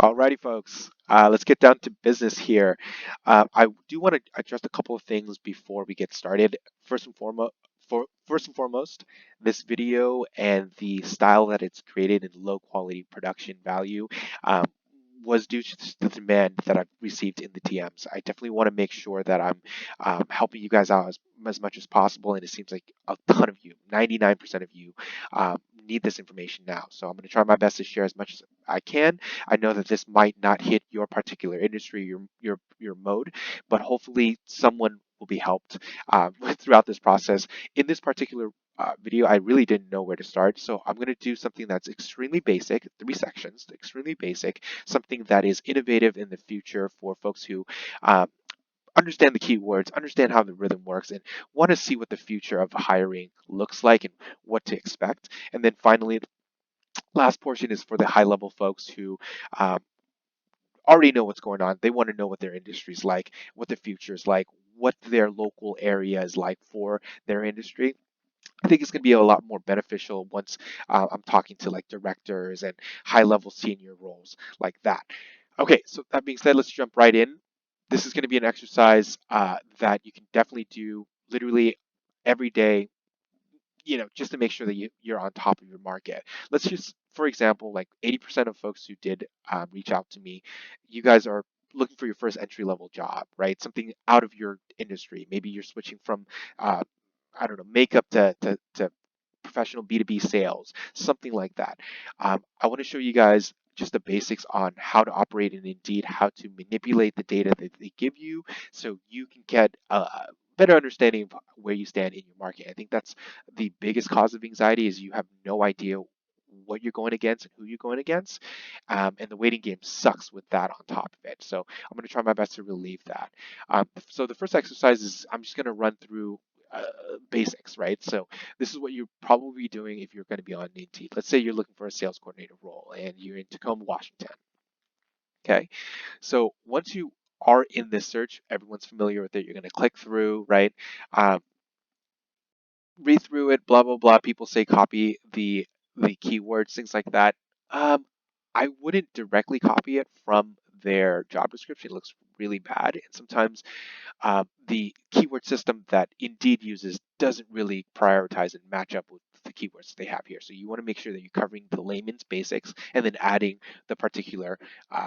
Alrighty, folks. Let's get down to business here. I do want to address a couple of things before we get started. First and foremost, this video and the style that it's created in low quality production value um, was due to the demand that I've received in the DMs. I definitely want to make sure that I'm helping you guys out as much as possible, and it seems like a ton of you, 99% of you, need this information now. So I'm going to try my best to share as much as I can. I know that this might not hit your particular industry, your mode, but hopefully someone will be helped throughout this process. In this particular video, I really didn't know where to start, so I'm going to do something that's extremely basic, 3 sections, extremely basic, something that is innovative in the future for folks who understand the keywords, understand how the rhythm works, and want to see what the future of hiring looks like and what to expect. And then finally, last portion is for the high level folks who um, already know what's going on. They want to know what their industry is like, what the future is like, what their local area is like for their industry. I think it's going to be a lot more beneficial once I'm talking to like directors and high level senior roles like that. Okay, so that being said, let's jump right in. This is going to be an exercise that you can definitely do literally every day, just to make sure that you're on top of your market. Let's just, for example, like 80% of folks who did reach out to me, you guys are looking for your first entry level job, right? Something out of your industry. Maybe you're switching from, uh, I don't know, makeup to professional B2B sales, something like that. I want to show you guys just the basics on how to operate in Indeed, how to manipulate the data that they give you so you can get a better understanding of where you stand in your market. I think that's the biggest cause of anxiety is you have no idea what you're going against and who you're going against. And the waiting game sucks with that on top of it. So I'm going to try my best to relieve that. So the first exercise is I'm just going to run through uh, basics, right? So this is what you're probably doing if you're going to be on Indeed. Let's say you're looking for a sales coordinator role and you're in Tacoma, Washington. Okay. So once you are in this search, everyone's familiar with it. You're going to click through, right? Um, Read through it, blah blah blah. People say copy the keywords, things like that. Um, I wouldn't directly copy it from their job description. It looks really bad, and sometimes the keyword system that Indeed uses doesn't really prioritize and match up with the keywords they have here. So you want to make sure that you're covering the layman's basics and then adding the particular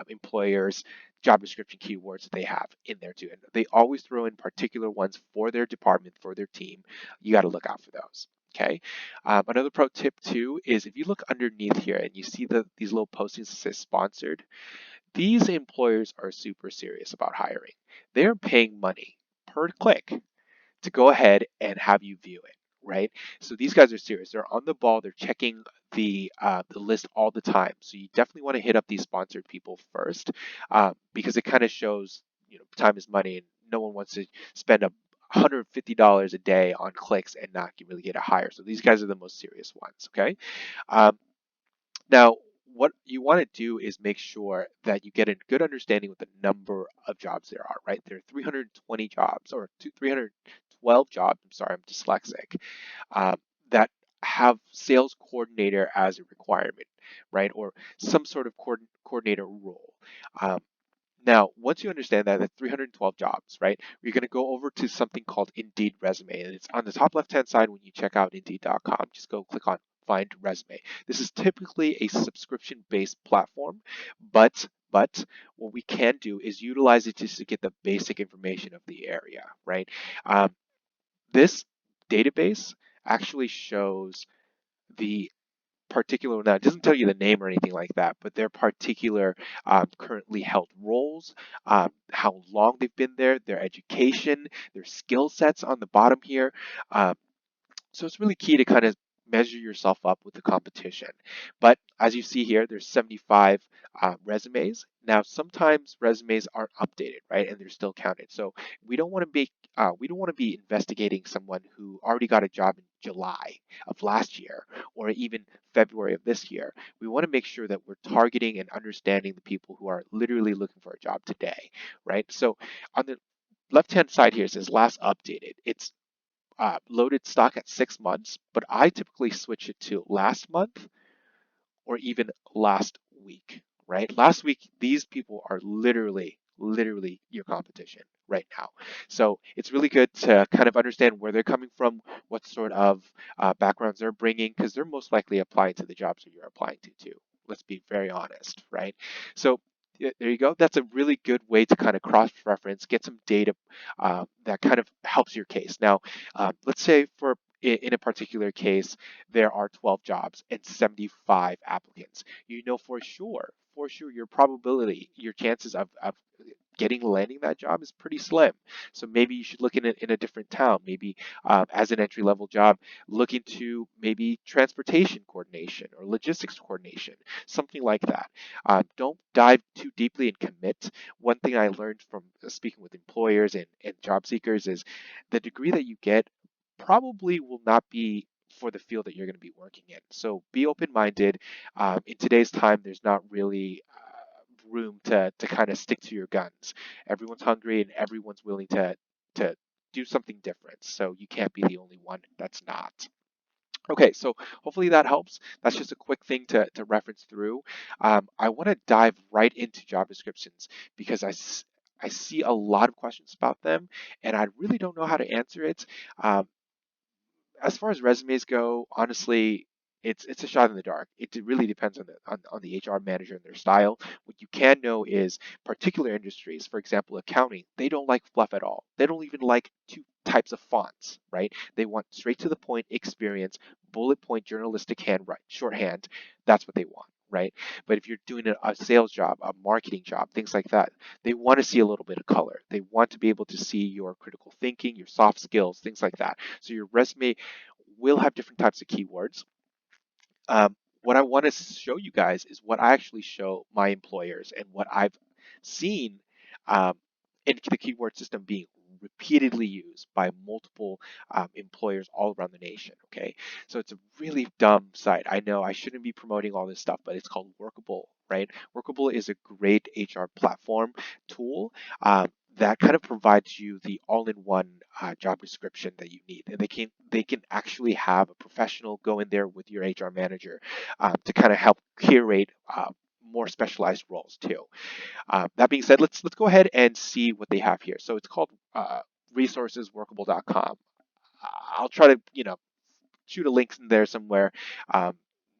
employer's job description keywords that they have in there too. And they always throw in particular ones for their department, for their team. You got to look out for those. Okay. Another pro tip too is if you look underneath here and you see these little postings that says sponsored, these employers are super serious about hiring. They're paying money per click to go ahead and have you view it, right? So these guys are serious. They're on the ball. They're checking the list all the time. So you definitely want to hit up these sponsored people first, because it kind of shows time is money, and no one wants to spend $150 a day on clicks and not really get a hire. So these guys are the most serious ones. Okay. Um, Now, what you want to do is make sure that you get a good understanding with the number of jobs there are, right? There are 320 jobs or 312 jobs, I'm sorry, I'm dyslexic, that have sales coordinator as a requirement, right? Or some sort of coordinator role. Um, Now, once you understand that, that's 312 jobs, right? You're going to go over to something called Indeed Resume, and it's on the top left-hand side when you check out Indeed.com. Just go click on Find Resume. This is typically a subscription-based platform, but what we can do is utilize it just to get the basic information of the area, right? This database actually shows the particular now it doesn't tell you the name or anything like that, but their particular currently held roles, how long they've been there, their education, their skill sets on the bottom here. um, so it's really key to kind of measure yourself up with the competition. But as you see here, there's 75 resumes. Now, sometimes resumes aren't updated, right? And they're still counted. So we don't want to be investigating someone who already got a job in July of last year or even February of this year. We want to make sure that we're targeting and understanding the people who are literally looking for a job today, right? So on the left-hand side here it says last updated. It's loaded stock at 6 months, but I typically switch it to last month or even last week, right? Last week, these people are literally your competition right now. So it's really good to kind of understand where they're coming from, what sort of backgrounds they're bringing, because they're most likely applying to the jobs that you're applying to too. Let's be very honest, right? So there you go. That's a really good way to kind of cross-reference, get some data that kind of helps your case. Now, let's say in a particular case, there are 12 jobs and 75 applicants. You know for sure, your probability, your chances of getting landing that job is pretty slim. So maybe you should look in a different town, maybe as an entry level job, look into maybe transportation coordination or logistics coordination, something like that. Don't dive too deeply and commit. One thing I learned from speaking with employers and job seekers is the degree that you get probably will not be for the field that you're going to be working in. So be open minded. In today's time, there's not really room to kind of stick to your guns. Everyone's hungry and everyone's willing to do something different. So you can't be the only one that's not. Okay, so hopefully that helps. That's just a quick thing to reference through. I want to dive right into job descriptions because I see a lot of questions about them and I really don't know how to answer it. Um, as far as resumes go, honestly, it's a shot in the dark. It really depends on the HR manager and their style. What you can know is particular industries, for example, accounting, they don't like fluff at all. They don't even like two types of fonts, right? They want straight to the point experience, bullet point journalistic handwrite, shorthand. That's what they want. Right. But if you're doing a sales job, a marketing job, things like that, they want to see a little bit of color. They want to be able to see your critical thinking, your soft skills, things like that. So your resume will have different types of keywords. What I want to show you guys is what I actually show my employers and what I've seen um, in the keyword system being repeatedly used by multiple employers all around the nation. Okay, so it's a really dumb site. I know I shouldn't be promoting all this stuff, but it's called Workable, right? Workable is a great HR platform tool. That kind of provides you the all-in-one job description that you need, and they can actually have a professional go in there with your HR manager to kind of help curate more specialized roles too. That being said, let's go ahead and see what they have here. So it's called resourcesworkable.com. I'll try to shoot a link in there somewhere. Um,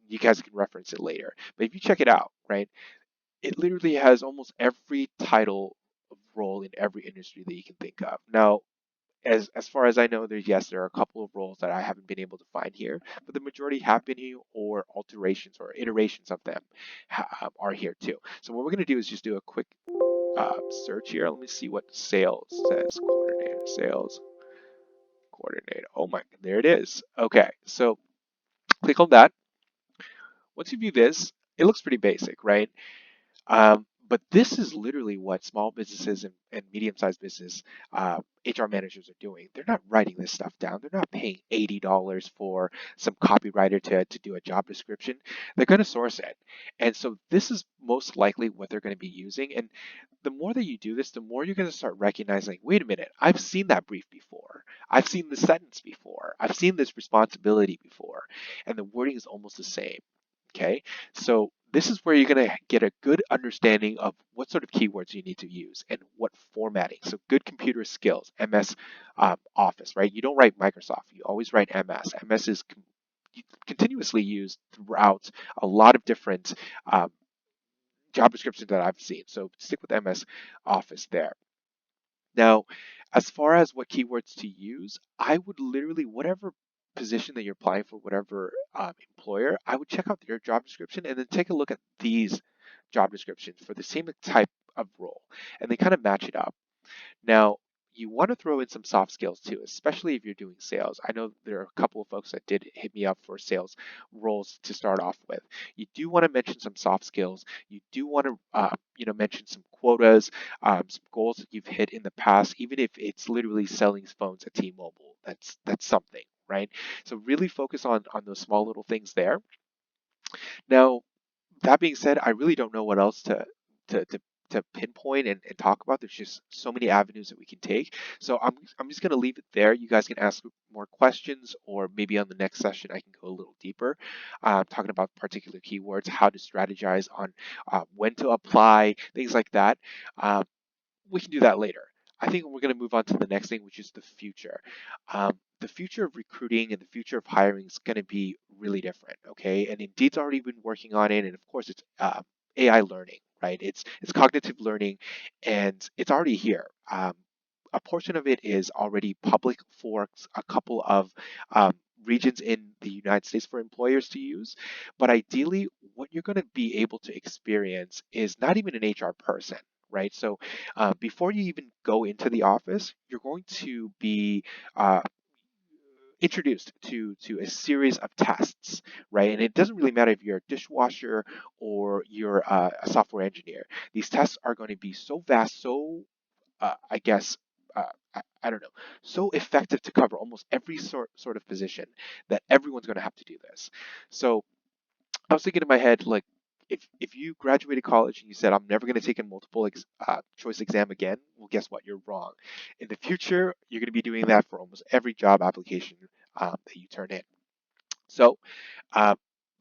you guys can reference it later. But if you check it out, right, it literally has almost every title of role in every industry that you can think of. Now, as far as I know, there are a couple of roles that I haven't been able to find here, but the majority have been here, or alterations or iterations of them are here too. So what we're going to do is just do a quick search here. Let me see what sales says. Coordinator, sales coordinator. Oh my, there it is. Okay, so click on that. Once you view this, it looks pretty basic, right? But this is literally what small businesses and medium-sized business HR managers are doing. They're not writing this stuff down. They're not paying $80 for some copywriter to do a job description. They're going to source it. And so this is most likely what they're going to be using. And the more that you do this, the more you're going to start recognizing, wait a minute, I've seen that brief before. I've seen this sentence before. I've seen this responsibility before. And the wording is almost the same. Okay, so this is where you're going to get a good understanding of what sort of keywords you need to use and what formatting. So good computer skills, MS Office, right? You don't write Microsoft, you always write MS. MS is continuously used throughout a lot of different um, job descriptions that I've seen. So stick with MS Office there. Now, as far as what keywords to use, I would literally, whatever position that you're applying for, whatever employer, I would check out their job description and then take a look at these job descriptions for the same type of role, and they kind of match it up. Now, you want to throw in some soft skills too, especially if you're doing sales. I know there are a couple of folks that did hit me up for sales roles to start off with. You do want to mention some soft skills. You do want to, mention some quotas, some goals that you've hit in the past, even if it's literally selling phones at T-Mobile. That's something, right? So really focus on those small little things there. Now, that being said, I really don't know what else to to pinpoint and talk about. There's just so many avenues that we can take. So I'm just gonna leave it there. You guys can ask more questions, or maybe on the next session I can go a little deeper, talking about particular keywords, how to strategize on when to apply, things like that. Um, we can do that later. I think we're going to move on to the next thing, which is the future. The future of recruiting and the future of hiring is going to be really different. Okay, and Indeed's already been working on it, and of course it's AI learning, right? It's cognitive learning, and it's already here. A portion of it is already public for a couple of um, regions in the United States for employers to use. But ideally, what you're going to be able to experience is not even an HR person, right? So before you even go into the office, you're going to be introduced to a series of tests, right? And it doesn't really matter if you're a dishwasher or you're a software engineer. These tests are going to be so vast, so I guess, I don't know, so effective to cover almost every sort of position that everyone's going to have to do this. So I was thinking in my head, like, if you graduated college and you said, I'm never going to take a multiple choice exam again, well, guess what? You're wrong. In the future, you're going to be doing that for almost every job application that you turn in. So uh,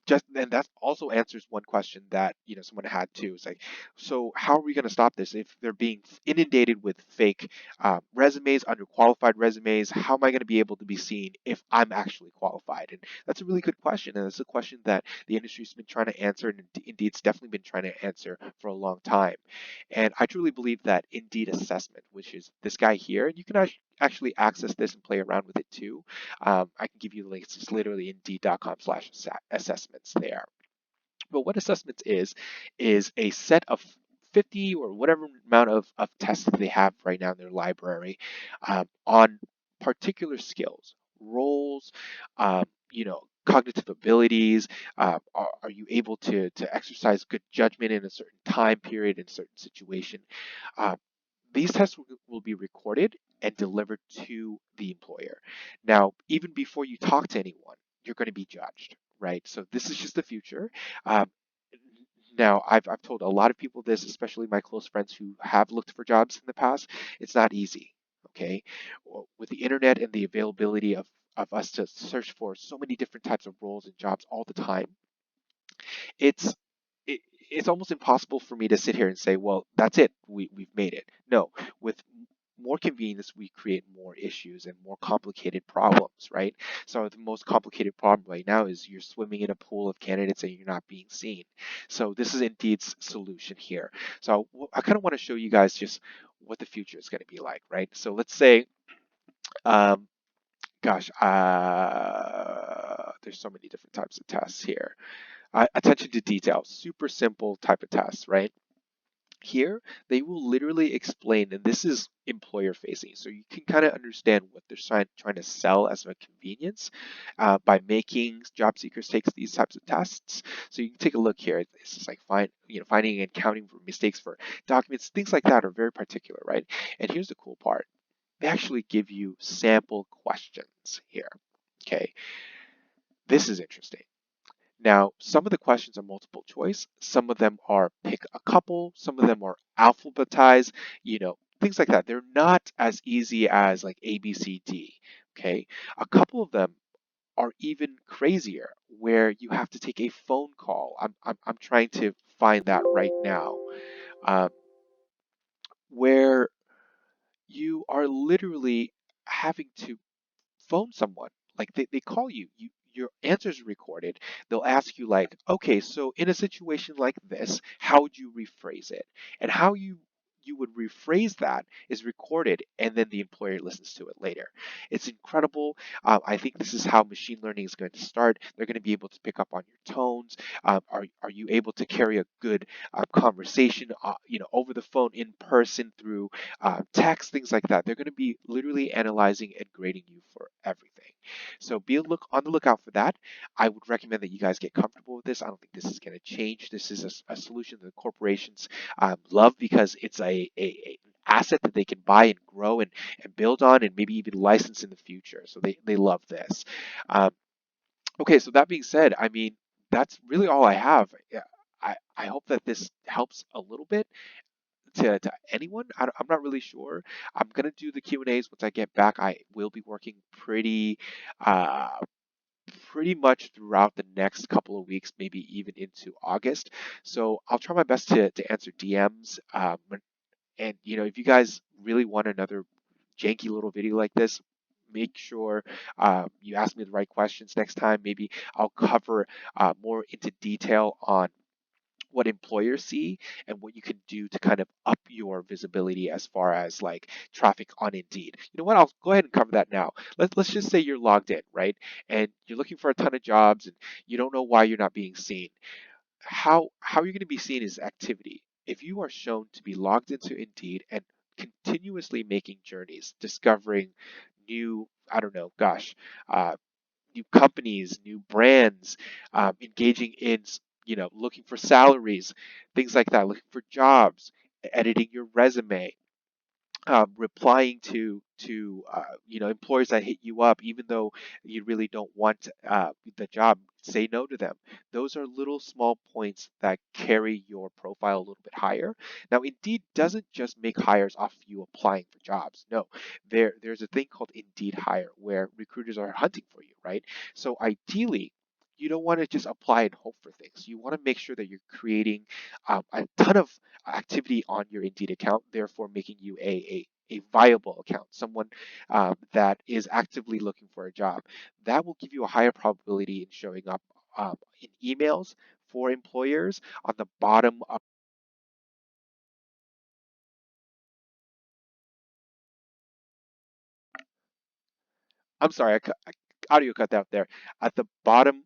just and that also answers one question that someone had too. It's like, so how are we going to stop this if they're being inundated with fake resumes, underqualified resumes? How am I going to be able to be seen if I'm actually qualified? And that's a really good question, and it's a question that the industry's been trying to answer, and Indeed's definitely been trying to answer for a long time. And I truly believe that Indeed Assessment, which is this guy here, and you can actually access this and play around with it too. I can give you the links. It's literally indeed.com/assessments there. But what assessments is a set of 50 or whatever amount of tests that they have right now in their library on particular skills, roles, cognitive abilities. Are you able to exercise good judgment in a certain time period, in a certain situation? Um, these tests will be recorded and delivered to the employer. Now, even before you talk to anyone, you're going to be judged, right? So this is just the future. Um, Now, I've told a lot of people this, especially my close friends who have looked for jobs in the past. It's not easy, okay? With the internet and the availability of us to search for so many different types of roles and jobs all the time, it's it's almost impossible for me to sit here and say, well, that's it, we've made it. No, with more convenience, we create more issues and more complicated problems, right? So the most complicated problem right now is you're swimming in a pool of candidates and you're not being seen. So this is Indeed's solution here. So I kind of want to show you guys just what the future is going to be like, right? So let's say, um, gosh, there's so many different types of tests here. Attention to detail, super simple type of test, right? Here, they will literally explain, and this is employer facing, so you can kind of understand what they're trying to sell as a convenience by making job seekers take these types of tests. So you can take a look here. It's just like finding and counting for mistakes for documents, things like that are very particular, right? And here's the cool part. They actually give you sample questions here. Okay, this is interesting. Now, some of the questions are multiple choice, some of them are pick a couple, some of them are alphabetized, things like that. They're not as easy as like A, B, C, D. Okay. A couple of them are even crazier where you have to take a phone call. I'm trying to find that right now, um, where you are literally having to phone someone. Like they call you. Your answers recorded. They'll ask you like, okay, so in a situation like this, how would you rephrase it? And how you would rephrase that is recorded, and then the employer listens to it later. It's incredible. I think this is how machine learning is going to start. They're going to be able to pick up on your tones. Are you able to carry a good conversation, over the phone, in person, through text, things like that. They're going to be literally analyzing and grading you for everything. So be on the lookout for that. I would recommend that you guys get comfortable with this. I don't think this is going to change. This is a solution that corporations love because it's a asset that they can buy and grow and build on and maybe even license in the future. So they love this. Um, okay, so that being said, I mean, that's really all I have. Yeah, I hope that this helps a little bit. to anyone. I'm not really sure. I'm gonna do the Q&As once I get back. I will be working uh, pretty much throughout the next couple of weeks, maybe even into August. So I'll try my best to answer DMs. And if you guys really want another janky little video like this, make sure you ask me the right questions next time. Maybe I'll cover more into detail on what employers see and what you can do to kind of up your visibility as far as like traffic on Indeed. You know what? I'll go ahead and cover that now. Let's just say you're logged in, right? And you're looking for a ton of jobs and you don't know why you're not being seen. How you're going to be seen is activity. If you are shown to be logged into Indeed and continuously making journeys, discovering new, I don't know, gosh, uh, new companies, new brands, engaging in, looking for salaries, things like that, looking for jobs, editing your resume, replying to employers that hit you up, even though you really don't want the job. Say no to them. Those are little small points that carry your profile a little bit higher. Now, Indeed doesn't just make hires off you applying for jobs. No, there's a thing called Indeed Hire where recruiters are hunting for you, right? So ideally, you don't want to just apply and hope for things. You want to make sure that you're creating a ton of activity on your Indeed account, therefore making you a viable account, someone that is actively looking for a job. That will give you a higher probability in showing up in emails for employers on the bottom of. I'm sorry, audio cut out there. At the bottom